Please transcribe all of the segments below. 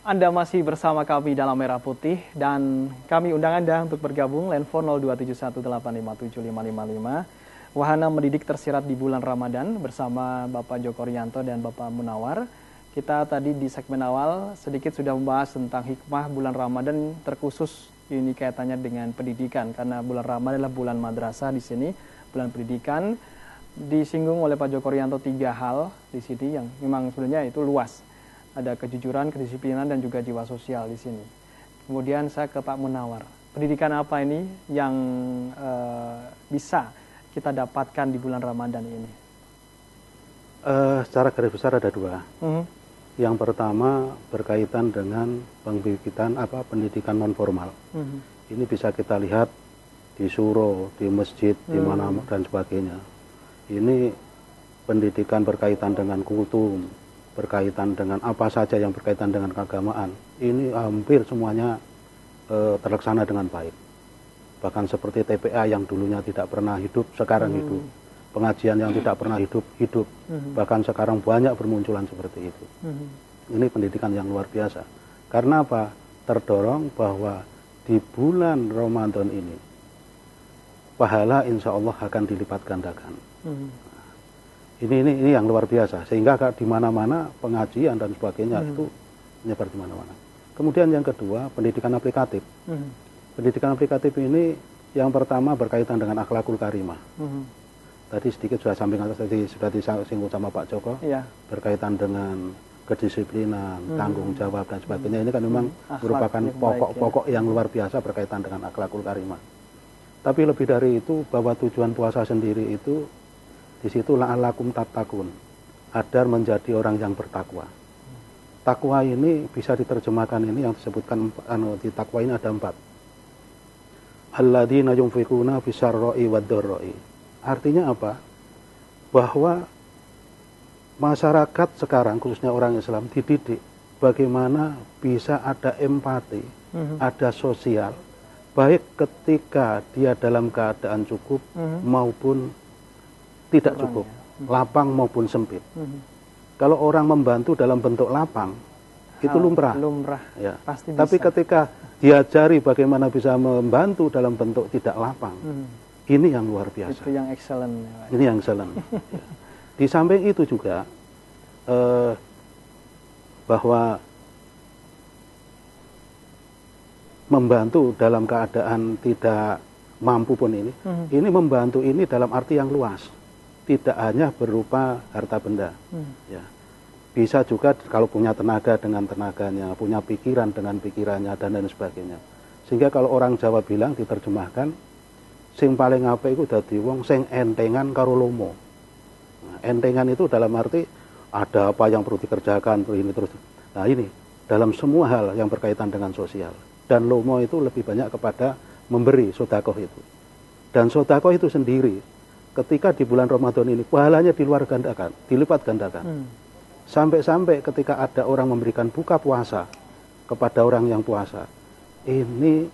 Anda masih bersama kami dalam Merah Putih dan kami undang Anda untuk bergabung line phone 02718575555. Wahana mendidik tersirat di bulan Ramadan bersama Bapak Joko Rianto dan Bapak Munawar. Kita tadi di segmen awal sedikit sudah membahas tentang hikmah bulan Ramadan, terkhusus ini kaitannya dengan pendidikan karena bulan Ramadan adalah bulan madrasah di sini, bulan pendidikan. Disinggung oleh Pak Joko Rianto 3 hal di sini yang memang sebenarnya itu luas. Ada kejujuran, kedisiplinan, dan juga jiwa sosial di sini. Kemudian saya ke Pak Munawar. Pendidikan apa ini yang bisa kita dapatkan di bulan Ramadan ini? Secara garis besar ada 2. Yang pertama berkaitan dengan pendidikan non formal. Ini bisa kita lihat di suro, di masjid, di mana dan sebagainya. Ini pendidikan berkaitan dengan kultum, berkaitan dengan apa saja yang berkaitan dengan keagamaan, ini hampir semuanya terlaksana dengan baik. Bahkan seperti TPA yang dulunya tidak pernah hidup, sekarang hidup. Pengajian yang tidak pernah hidup. Bahkan sekarang banyak bermunculan seperti itu. Ini pendidikan yang luar biasa. Karena apa? Terdorong bahwa di bulan Ramadan ini, pahala insya Allah akan dilipat gandakan. Ini yang luar biasa, sehingga di mana-mana pengajian dan sebagainya itu menyebar di mana-mana. Kemudian yang kedua, pendidikan aplikatif. Pendidikan aplikatif ini yang pertama berkaitan dengan akhlakul karimah. Tadi sedikit sudah sudah disinggung sama Pak Joko, berkaitan dengan kedisiplinan, tanggung jawab dan sebagainya. Ini kan memang merupakan pokok-pokok yang luar biasa berkaitan dengan akhlakul karimah. Tapi lebih dari itu, bahwa tujuan puasa sendiri itu di situ la'allakum tattaqun, agar menjadi orang yang bertakwa. Takwa ini bisa diterjemahkan, ini yang disebutkan di takwa ini ada 4. Alladzina yunfiquna fisarra'i wad-dharra'i. Artinya apa? Bahwa masyarakat sekarang, khususnya orang Islam, dididik bagaimana bisa ada empati, ada sosial, baik ketika dia dalam keadaan cukup maupun tidak cukup, lapang maupun sempit. Kalau orang membantu dalam bentuk lapang, itu lumrah. Ya. Pasti Tapi bisa. ketika diajari bagaimana bisa membantu dalam bentuk tidak lapang, ini yang luar biasa. Itu yang excellent. Ini yang excellent. Ya. Di samping itu juga, bahwa membantu dalam keadaan tidak mampu pun ini membantu ini dalam arti yang luas. Tidak hanya berupa harta benda, ya. Bisa juga kalau punya tenaga dengan tenaganya, punya pikiran dengan pikirannya, dan lain sebagainya. Sehingga kalau orang Jawa bilang, diterjemahkan, sing paling apik iku dadi wong sing entengan karo lomo. Nah, entengan itu dalam arti ada apa yang perlu dikerjakan, ini terus. Nah ini dalam semua hal yang berkaitan dengan sosial. Dan lomo itu lebih banyak kepada memberi, sedekah itu. Dan sedekah itu sendiri, ketika di bulan Ramadan ini pahalanya dilipat gandakan. Sampai-sampai ketika ada orang memberikan buka puasa kepada orang yang puasa, ini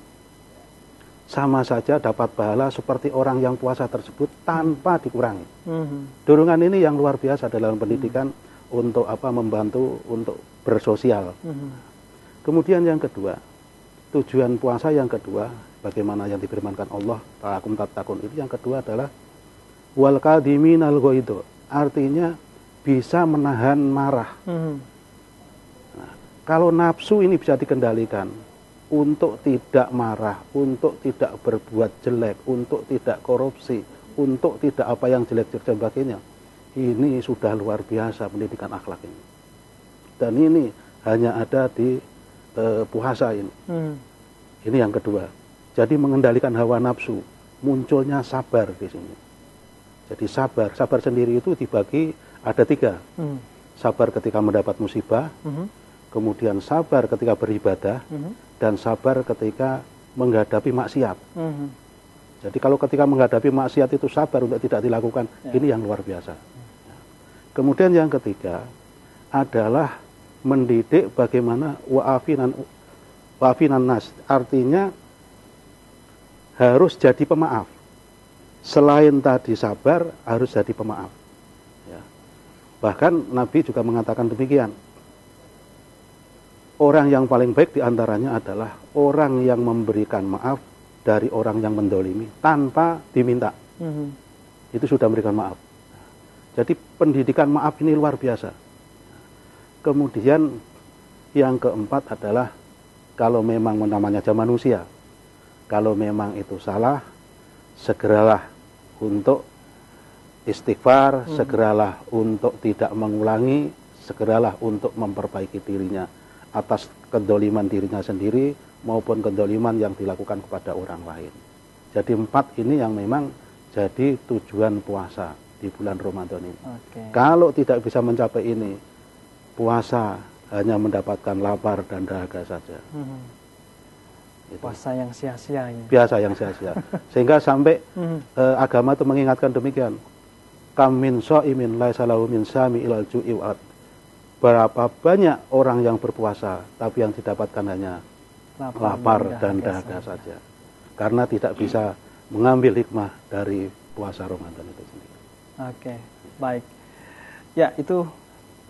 sama saja dapat pahala seperti orang yang puasa tersebut tanpa dikurangi. Dorongan ini yang luar biasa dalam pendidikan untuk membantu untuk bersosial. Kemudian yang kedua, tujuan puasa yang kedua, bagaimana yang difirmankan Allah, la'allakum tattaqun, itu yang kedua adalah wal kadhiminal ghaidha, artinya bisa menahan marah. Nah, kalau nafsu ini bisa dikendalikan untuk tidak marah, untuk tidak berbuat jelek, untuk tidak korupsi, untuk tidak apa yang jelek-jelek dan sebagainya, ini sudah luar biasa pendidikan akhlak ini. Dan ini hanya ada di puasa ini. Ini yang kedua. Jadi mengendalikan hawa nafsu, munculnya sabar di sini. Jadi sabar sendiri itu dibagi ada 3. Sabar ketika mendapat musibah, kemudian sabar ketika beribadah, dan sabar ketika menghadapi maksiat. Jadi kalau ketika menghadapi maksiat itu sabar untuk tidak dilakukan, ini yang luar biasa. Kemudian yang ketiga adalah mendidik bagaimana wa'afinan nas, artinya harus jadi pemaaf. Selain tadi sabar, harus jadi pemaaf. Ya. Bahkan Nabi juga mengatakan demikian. orang yang paling baik diantaranya adalah orang yang memberikan maaf dari orang yang mendolimi tanpa diminta. Itu sudah memberikan maaf. Jadi pendidikan maaf ini luar biasa. Kemudian yang keempat adalah kalau memang namanya manusia, kalau memang itu salah, segeralah untuk istighfar, segeralah untuk tidak mengulangi, segeralah untuk memperbaiki dirinya atas kedoliman dirinya sendiri maupun kedoliman yang dilakukan kepada orang lain. Jadi 4 ini yang memang jadi tujuan puasa di bulan Ramadan ini. Kalau tidak bisa mencapai ini, puasa hanya mendapatkan lapar dan dahaga saja. Puasa yang sia-sia. Biasa yang sia-sia. Sehingga sampai agama itu mengingatkan demikian. Kam min shaimin laisa lahu min sami ilal ju'i wa'ad. Berapa banyak orang yang berpuasa tapi yang didapatkan hanya lapar dan dahaga saja. Karena tidak bisa mengambil hikmah dari puasa Ramadan itu sendiri. Oke, baik. Ya, itu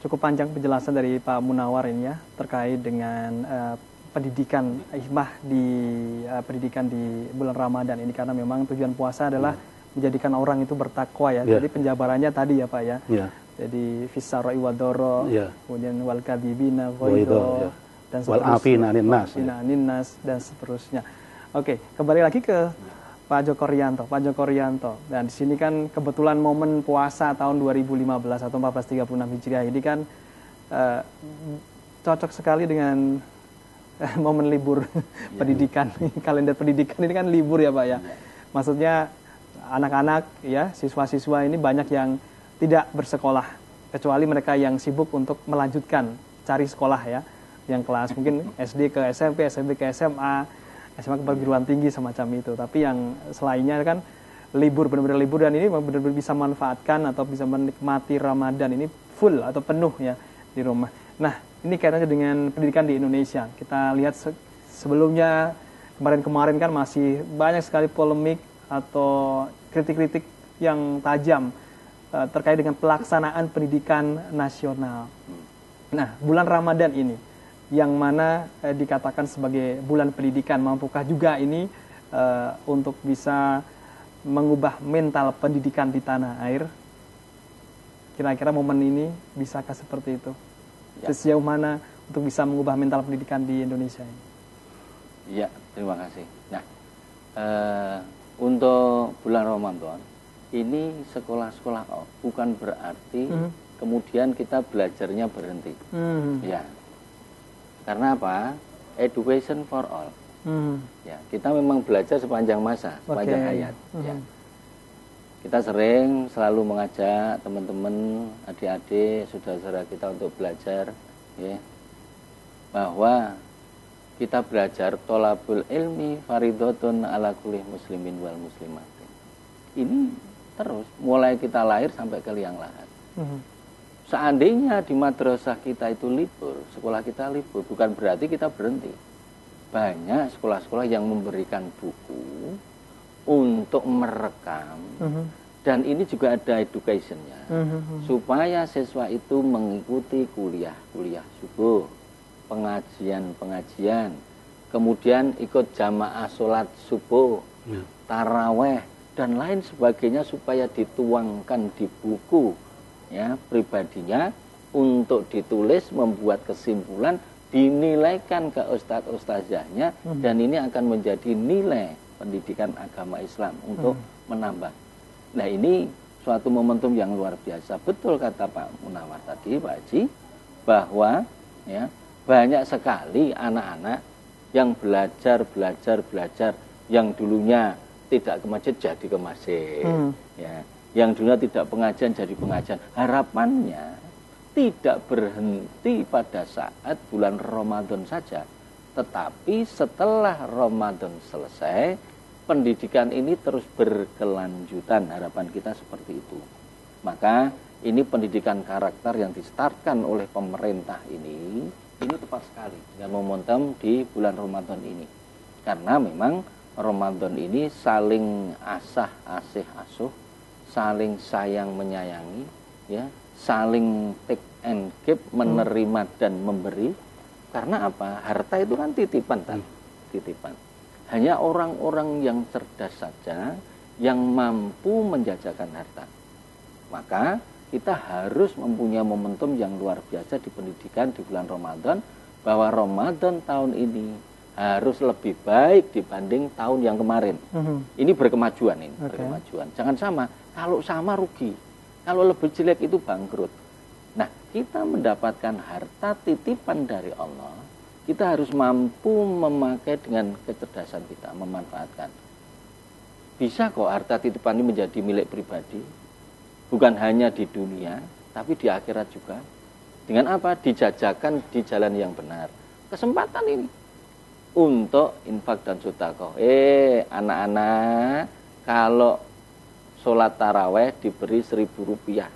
cukup panjang penjelasan dari Pak Munawar ini ya, terkait dengan pendidikan hikmah di pendidikan di bulan Ramadan ini, karena memang tujuan puasa adalah menjadikan orang itu bertakwa ya. Jadi penjabarannya tadi ya Pak ya. Jadi fisaroi wadoro, kemudian wal kadibina ghaidho, dan seterusnya. Nas dan seterusnya. Oke, kembali lagi ke Pak Joko Rianto. Pak Joko Rianto. Dan di sini kan kebetulan momen puasa tahun 2015 atau 1436 Hijriah ini kan cocok sekali dengan momen libur pendidikan. Kalender pendidikan ini kan libur ya Pak ya. Maksudnya anak-anak ya, siswa-siswa ini banyak yang tidak bersekolah, kecuali mereka yang sibuk untuk melanjutkan cari sekolah ya, yang kelas mungkin SD ke SMP, SMP ke SMA, SMA ke perguruan tinggi semacam itu. Tapi yang selainnya kan libur, benar-benar libur, dan ini benar-benar bisa manfaatkan atau bisa menikmati Ramadan ini full atau penuh ya di rumah. Nah, ini kaitannya dengan pendidikan di Indonesia. Kita lihat sebelumnya kemarin-kemarin kan masih banyak sekali polemik atau kritik-kritik yang tajam terkait dengan pelaksanaan pendidikan nasional. Nah, bulan Ramadan ini yang mana dikatakan sebagai bulan pendidikan, mampukah juga ini untuk bisa mengubah mental pendidikan di tanah air? Kira-kira momen ini bisakah seperti itu? Sejauh mana untuk bisa mengubah mental pendidikan di Indonesia ini? Ya, terima kasih. Nah, untuk bulan Ramadan ini sekolah-sekolah bukan berarti kemudian kita belajarnya berhenti. Ya, karena apa? Education for all. Ya, kita memang belajar sepanjang masa, sepanjang hayat. Ya. Kita sering selalu mengajak teman-teman, adik-adik, saudara-saudara kita untuk belajar, ya, bahwa kita belajar tolabul ilmi faridotun ala kulli muslimin wal muslimatin. Ini terus, mulai kita lahir sampai ke liang lahat. Seandainya di madrasah kita itu libur, sekolah kita libur, bukan berarti kita berhenti. Banyak sekolah-sekolah yang memberikan buku untuk merekam, dan ini juga ada educationnya, supaya siswa itu mengikuti kuliah subuh, pengajian, kemudian ikut jamaah sholat subuh, taraweh, dan lain sebagainya, supaya dituangkan di buku ya pribadinya untuk ditulis, membuat kesimpulan, dinilaikan ke ustadz-ustazahnya, dan ini akan menjadi nilai pendidikan agama Islam untuk menambah. Nah, ini suatu momentum yang luar biasa. Betul kata Pak Munawar tadi, Pak Haji, bahwa ya banyak sekali anak-anak yang belajar, yang dulunya tidak ke masjid jadi ke masjid, ya, yang dulunya tidak pengajian jadi pengajian. Harapannya tidak berhenti pada saat bulan Ramadan saja, tetapi setelah Ramadan selesai, pendidikan ini terus berkelanjutan. Harapan kita seperti itu. Maka ini pendidikan karakter yang distartkan oleh pemerintah ini tepat sekali dengan momentum di bulan Ramadan ini. Karena memang Ramadan ini saling asuh, saling sayang menyayangi, ya, saling take and give, menerima dan memberi. Karena apa? Harta itu kan titipan, kan? Titipan. Hanya orang-orang yang cerdas saja yang mampu menjajakan harta. Maka kita harus mempunyai momentum yang luar biasa di pendidikan di bulan Ramadan, bahwa Ramadan tahun ini harus lebih baik dibanding tahun yang kemarin. Ini berkemajuan ini, berkemajuan. Jangan sama. Kalau sama rugi. Kalau lebih jelek itu bangkrut. Nah, kita mendapatkan harta titipan dari Allah, kita harus mampu memakai dengan kecerdasan kita, memanfaatkan. Bisa kok harta titipan ini menjadi milik pribadi, bukan hanya di dunia, tapi di akhirat juga. Dengan apa? Dijajakan di jalan yang benar. Kesempatan ini untuk infak dan sedekah. Anak-anak, kalau sholat taraweh diberi Rp1.000.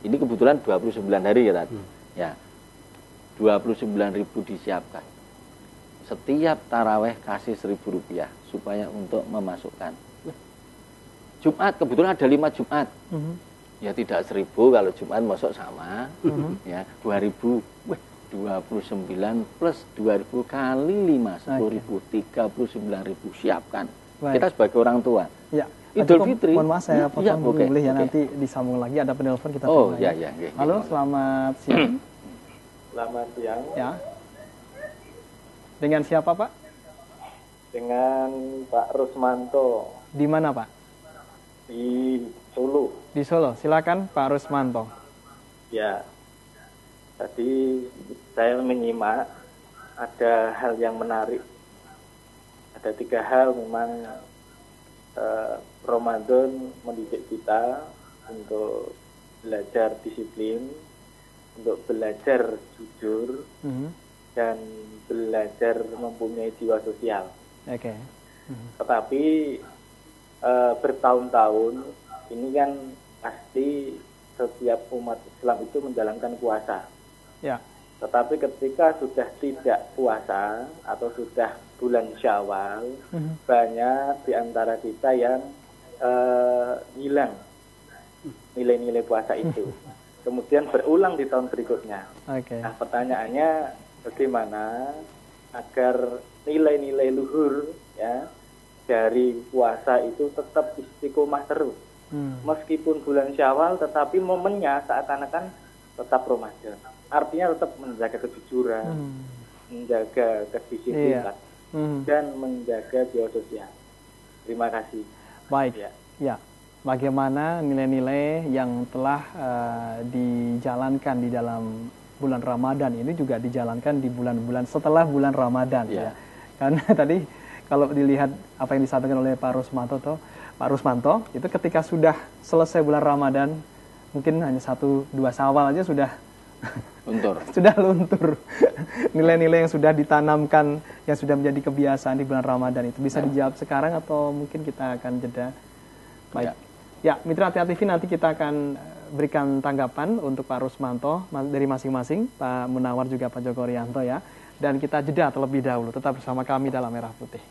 Ini kebetulan 29 hari ya tadi. Ya, 29.000 disiapkan. Setiap taraweh kasih Rp1.000 supaya untuk memasukkan. Jumat kebetulan ada 5 Jumat. Ya tidak 1.000 kalau Jumat masuk sama. Ya 2.000. 29 plus 2.000 kali 5 10.000, 39.000 siapkan. Baik. Kita sebagai orang tua. Ya. Idul Fitri. Mohon maaf saya potong dulu boleh ya, nanti disambung lagi, ada penelpon kita. Oh ya ya. Halo, selamat siang. Selamat siang. Ya. Dengan siapa, Pak? Dengan Pak Rusmanto. Di mana, Pak? Di Solo. Di Solo. Silakan Pak Rusmanto. Ya. Tadi saya menyimak ada hal yang menarik. Ada 3 hal memang Ramadan mendidik kita untuk belajar disiplin, untuk belajar jujur, dan belajar mempunyai jiwa sosial. Oke. Tetapi bertahun-tahun ini kan pasti setiap umat Islam itu menjalankan puasa. Ya. Tetapi ketika sudah tidak puasa atau sudah bulan Syawal, banyak di antara kita yang hilang nilai-nilai puasa itu. Kemudian berulang di tahun berikutnya. Okay. Nah, pertanyaannya bagaimana agar nilai-nilai luhur ya dari puasa itu tetap istiqomah terus. Meskipun bulan Syawal, tetapi momennya seakan-akan tetap Ramadan. Artinya tetap menjaga kejujuran, menjaga kedisiplinan, dan menjaga jiwa sosial. Terima kasih. Baik, ya. Bagaimana nilai-nilai yang telah dijalankan di dalam bulan Ramadan ini juga dijalankan di bulan-bulan setelah bulan Ramadan. Ya. Karena tadi kalau dilihat apa yang disampaikan oleh Pak Rusmanto, itu ketika sudah selesai bulan Ramadan, mungkin hanya 1-2 Syawal aja sudah luntur. Sudah luntur. Nilai-nilai yang sudah ditanamkan, yang sudah menjadi kebiasaan di bulan Ramadan itu bisa dijawab sekarang atau mungkin kita akan jeda? Baik. Ya, Mitra Atia TV nanti kita akan berikan tanggapan untuk Pak Rusmanto dari masing-masing, Pak Munawar juga Pak Joko Rianto ya. Dan kita jeda terlebih dahulu. Tetap bersama kami dalam Merah Putih.